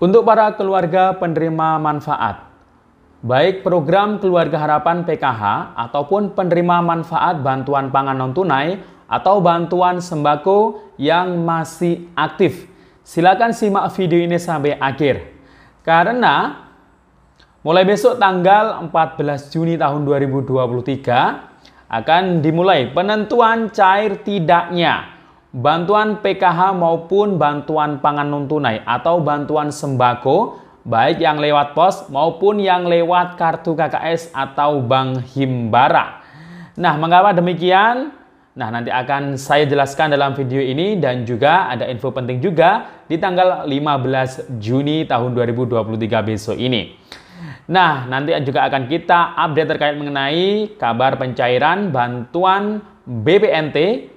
Untuk para keluarga penerima manfaat, baik program Keluarga Harapan PKH ataupun penerima manfaat bantuan pangan non-tunai atau bantuan sembako yang masih aktif, silakan simak video ini sampai akhir. Karena mulai besok tanggal 14 Juni tahun 2023 akan dimulai penentuan cair tidaknya bantuan PKH maupun bantuan pangan non-tunai atau bantuan sembako, baik yang lewat pos maupun yang lewat kartu KKS atau Bank Himbara. Nah, mengapa demikian? Nah, nanti akan saya jelaskan dalam video ini, dan juga ada info penting juga di tanggal 15 Juni tahun 2023 besok ini. Nah, nanti juga akan kita update terkait mengenai kabar pencairan bantuan BPNT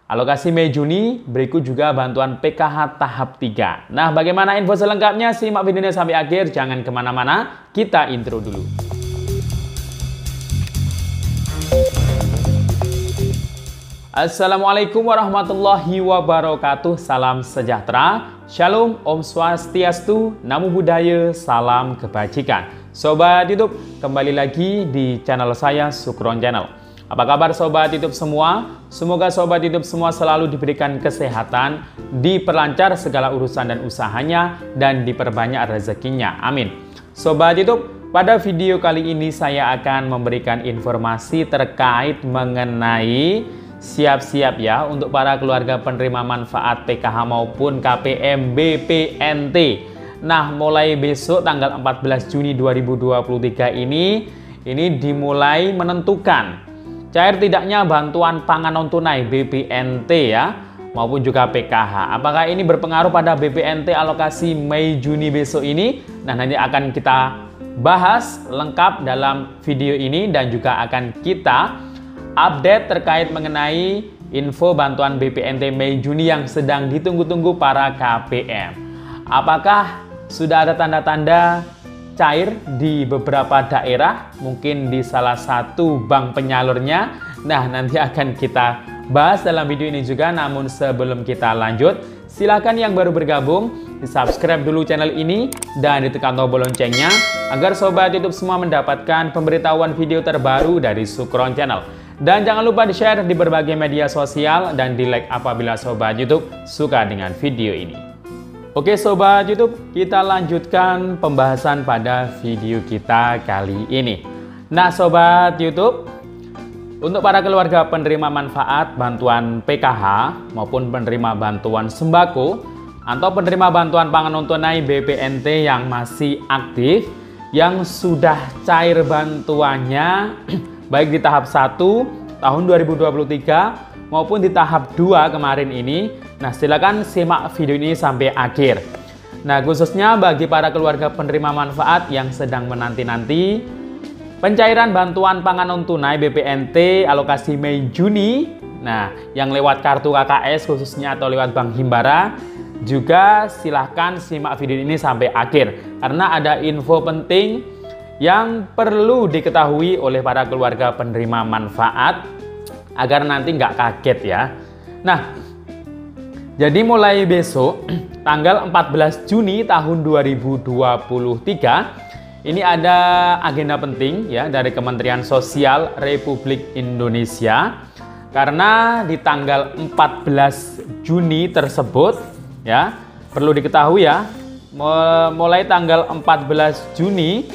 alokasi Mei Juni, berikut juga bantuan PKH tahap 3. Nah, bagaimana info selengkapnya? Simak videonya sampai akhir, jangan kemana-mana, kita intro dulu. Assalamualaikum warahmatullahi wabarakatuh, salam sejahtera, shalom, om swastiastu, namo buddhaya, salam kebajikan. Sobat YouTube, kembali lagi di channel saya, Sukron Channel. Apa kabar Sobat YouTube semua? Semoga Sobat YouTube semua selalu diberikan kesehatan, diperlancar segala urusan dan usahanya, dan diperbanyak rezekinya. Amin. Sobat YouTube, pada video kali ini saya akan memberikan informasi terkait mengenai siap-siap ya untuk para keluarga penerima manfaat PKH maupun KPM BPNT. Nah, mulai besok tanggal 14 Juni 2023 ini dimulai menentukan cair tidaknya bantuan pangan non-tunai BPNT ya, maupun juga PKH. Apakah ini berpengaruh pada BPNT alokasi Mei Juni besok ini? Nah, nanti akan kita bahas lengkap dalam video ini, dan juga akan kita update terkait mengenai info bantuan BPNT Mei Juni yang sedang ditunggu-tunggu para KPM. Apakah sudah ada tanda-tanda cair di beberapa daerah, mungkin di salah satu bank penyalurnya? Nah, nanti akan kita bahas dalam video ini juga. Namun sebelum kita lanjut, silakan yang baru bergabung di subscribe dulu channel ini dan ditekan tombol loncengnya agar Sobat YouTube semua mendapatkan pemberitahuan video terbaru dari Sukron Channel. Dan jangan lupa di share di berbagai media sosial dan di like apabila Sobat YouTube suka dengan video ini. Oke Sobat YouTube, kita lanjutkan pembahasan pada video kita kali ini. Nah Sobat YouTube, untuk para keluarga penerima manfaat bantuan PKH maupun penerima bantuan sembako atau penerima bantuan pangan non-tunai BPNT yang masih aktif, yang sudah cair bantuannya baik di tahap 1 tahun 2023 maupun di tahap 2 kemarin ini. Nah, silakan simak video ini sampai akhir. Nah, khususnya bagi para keluarga penerima manfaat yang sedang menanti-nanti pencairan bantuan pangan non-tunai BPNT alokasi Mei Juni. Nah, yang lewat kartu KKS khususnya atau lewat Bank Himbara, juga silahkan simak video ini sampai akhir. Karena ada info penting yang perlu diketahui oleh para keluarga penerima manfaat agar nanti nggak kaget ya. Nah, jadi mulai besok tanggal 14 Juni tahun 2023 ini ada agenda penting ya dari Kementerian Sosial Republik Indonesia. Karena di tanggal 14 Juni tersebut ya, perlu diketahui ya, mulai tanggal 14 Juni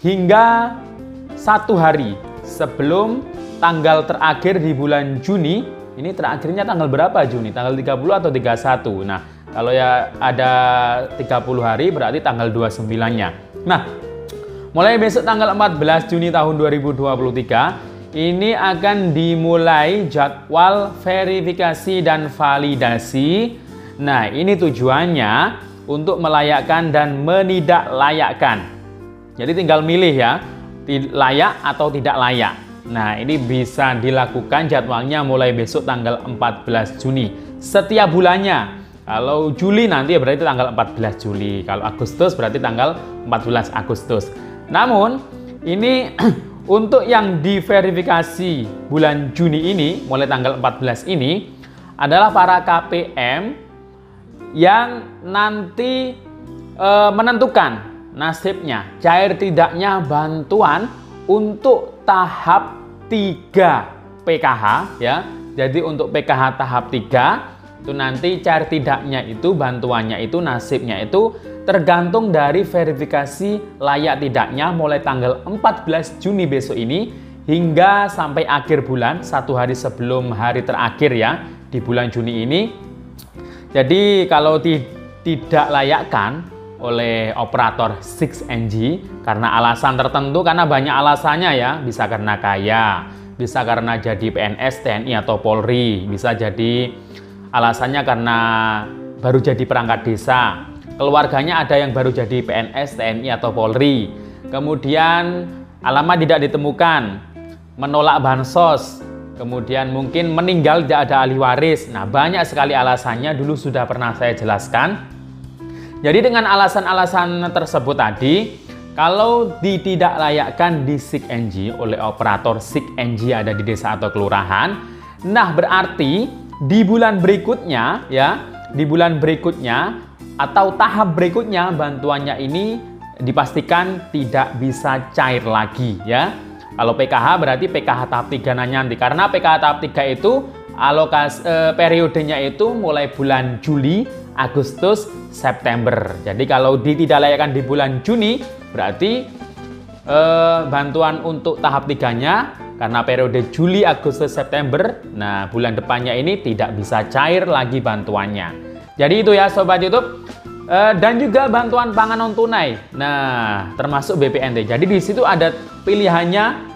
hingga 1 hari sebelum tanggal terakhir di bulan Juni, ini terakhirnya tanggal berapa Juni? Tanggal 30 atau 31? Nah, kalau ya ada 30 hari berarti tanggal 29-nya. Nah, mulai besok tanggal 14 Juni tahun 2023, ini akan dimulai jadwal verifikasi dan validasi. Nah, ini tujuannya untuk melayakkan dan menidaklayakkan. Jadi tinggal milih ya, layak atau tidak layak. Nah, ini bisa dilakukan jadwalnya mulai besok tanggal 14 Juni. Setiap bulannya. Kalau Juli nanti berarti tanggal 14 Juli. Kalau Agustus berarti tanggal 14 Agustus. Namun, ini untuk yang diverifikasi bulan Juni ini, mulai tanggal 14 ini, adalah para KPM yang nanti menentukan nasibnya, cair tidaknya bantuan untuk tahap 3 PKH ya. Jadi untuk PKH tahap 3 itu nanti cair tidaknya itu bantuannya itu nasibnya itu tergantung dari verifikasi layak tidaknya mulai tanggal 14 Juni besok ini hingga sampai akhir bulan, 1 hari sebelum hari terakhir ya di bulan Juni ini. Jadi kalau tidak layakkan oleh operator 6NG karena alasan tertentu, karena banyak alasannya ya, bisa karena kaya, bisa karena jadi PNS, TNI atau Polri, bisa jadi alasannya karena baru jadi perangkat desa, keluarganya ada yang baru jadi PNS, TNI atau Polri, kemudian alamat tidak ditemukan, menolak bansos, kemudian mungkin meninggal tidak ada ahli waris. Nah, banyak sekali alasannya, dulu sudah pernah saya jelaskan. Jadi dengan alasan-alasan tersebut tadi, kalau tidak layakkan di 6NG oleh operator 6NG ada di desa atau kelurahan, nah berarti di bulan berikutnya ya, di bulan berikutnya atau tahap berikutnya bantuannya ini dipastikan tidak bisa cair lagi ya. Kalau PKH berarti PKH tahap 3 nanti, karena PKH tahap 3 itu alokasi periodenya itu mulai bulan Juli, Agustus, September. Jadi kalau tidak layakkan di bulan Juni berarti bantuan untuk tahap 3-nya karena periode Juli, Agustus, September, nah bulan depannya ini tidak bisa cair lagi bantuannya. Jadi itu ya Sobat YouTube. Dan juga bantuan pangan non tunai. Nah, termasuk BPNT. Jadi di situ ada pilihannya.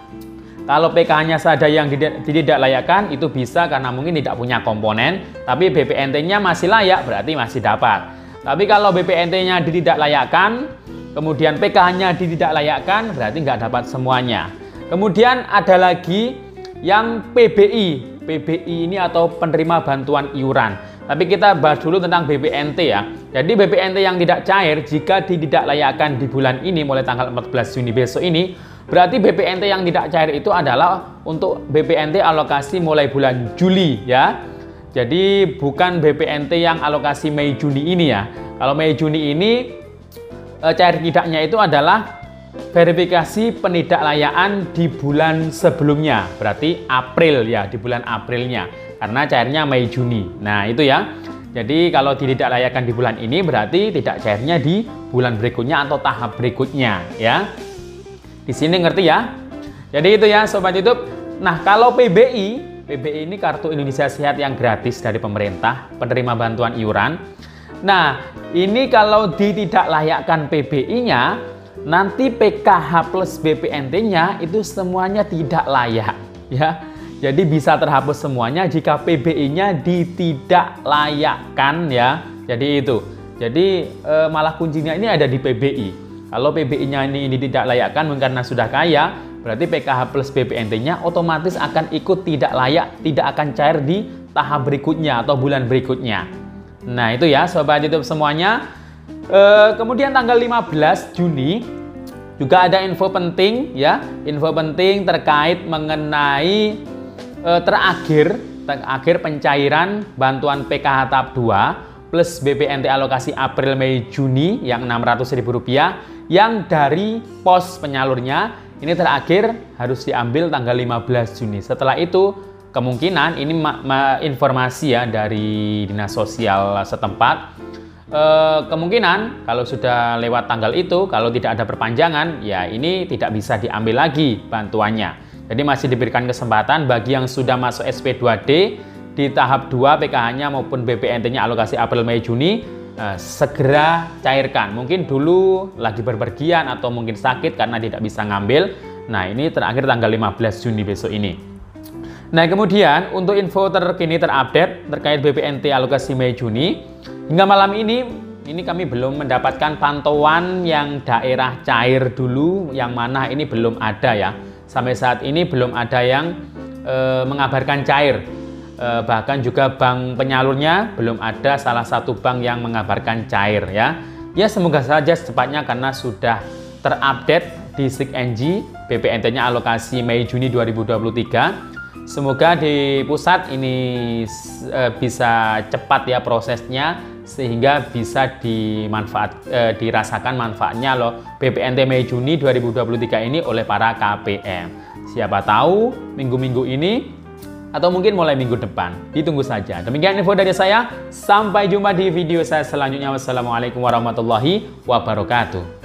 Kalau PKH-nya saja yang tidak layakkan itu bisa karena mungkin tidak punya komponen, tapi BPNT-nya masih layak berarti masih dapat. Tapi kalau BPNT-nya tidak layakkan, kemudian PKH-nya tidak layakkan berarti nggak dapat semuanya. Kemudian ada lagi yang PBI. PBI ini atau penerima bantuan iuran. Tapi kita bahas dulu tentang BPNT ya. Jadi BPNT yang tidak cair jika tidak layakkan di bulan ini mulai tanggal 14 Juni besok ini, berarti BPNT yang tidak cair itu adalah untuk BPNT alokasi mulai bulan Juli ya. Jadi bukan BPNT yang alokasi Mei Juni ini ya. Kalau Mei Juni ini cair tidaknya itu adalah verifikasi penidaklayaan di bulan sebelumnya. Berarti April ya, di bulan Aprilnya. Karena cairnya Mei Juni. Nah, itu ya. Jadi kalau tidak layakkan di bulan ini berarti tidak cairnya di bulan berikutnya atau tahap berikutnya ya. Di sini ngerti ya? Jadi itu ya Sobat YouTube. Nah, kalau PBI ini Kartu Indonesia Sehat yang gratis dari pemerintah, penerima bantuan iuran. Nah, ini kalau tidak layakkan PBI-nya, nanti PKH plus BPNT-nya itu semuanya tidak layak ya. Jadi bisa terhapus semuanya jika PBI-nya tidak layakkan ya. Jadi itu. Jadi malah kuncinya ini ada di PBI. Kalau PBI-nya ini tidak layakkan karena sudah kaya, berarti PKH plus BPNT-nya otomatis akan ikut tidak layak, tidak akan cair di tahap berikutnya atau bulan berikutnya. Nah, itu ya Sobat YouTube semuanya. Kemudian tanggal 15 Juni juga ada info penting ya. Info penting terkait mengenai terakhir pencairan bantuan PKH tahap 2 plus BPNT alokasi April, Mei, Juni yang Rp600.000 yang dari pos penyalurnya ini terakhir harus diambil tanggal 15 Juni. Setelah itu kemungkinan ini informasi ya dari Dinas Sosial setempat, kemungkinan kalau sudah lewat tanggal itu, kalau tidak ada perpanjangan ya ini tidak bisa diambil lagi bantuannya. Jadi masih diberikan kesempatan bagi yang sudah masuk SP2D di tahap 2 PKH-nya maupun BPNT-nya alokasi April, Mei, Juni segera cairkan. Mungkin dulu lagi berpergian atau mungkin sakit karena tidak bisa ngambil. Nah, ini terakhir tanggal 15 Juni besok ini. Nah, kemudian untuk info terkini terupdate terkait BPNT alokasi Mei, Juni hingga malam ini kami belum mendapatkan pantauan yang daerah cair dulu, yang mana ini belum ada ya. Sampai saat ini belum ada yang mengabarkan cair. Bahkan juga bank penyalurnya belum ada salah satu bank yang mengabarkan cair ya. Ya semoga saja secepatnya karena sudah terupdate di 6NG BPNT-nya alokasi Mei Juni 2023. Semoga di pusat ini bisa cepat ya prosesnya sehingga bisa dirasakan manfaatnya loh BPNT Mei Juni 2023 ini oleh para KPM. Siapa tahu minggu-minggu ini atau mungkin mulai minggu depan. Ditunggu saja. Demikian info dari saya. Sampai jumpa di video saya selanjutnya. Wassalamualaikum warahmatullahi wabarakatuh.